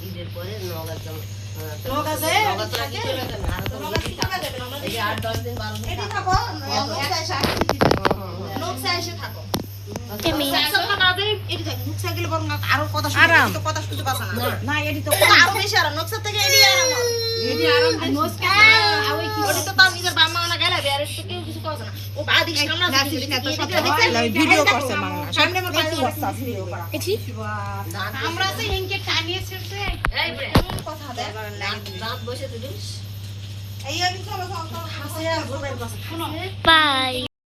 ঈদের পরে নগদ আরো কথা শুনতে পাচ্ছ না এটি তো আরো বেশি আরাম নকশা থেকে এটি আরাম এটি আরাম তো তার নিজের বাবা মা গেলে আর একটু কেউ কিছু কথা না ও বাদি সামনে ভিডিও করছে বাংলা সামনে আমার কাছে ভিডিও করা আমরা তো ইনকে টানিয়ে ছেড়ে এই কথা দে রাত বসে তুই এই আমি তো হাসিয়া গোবের কথা শুনো বাই।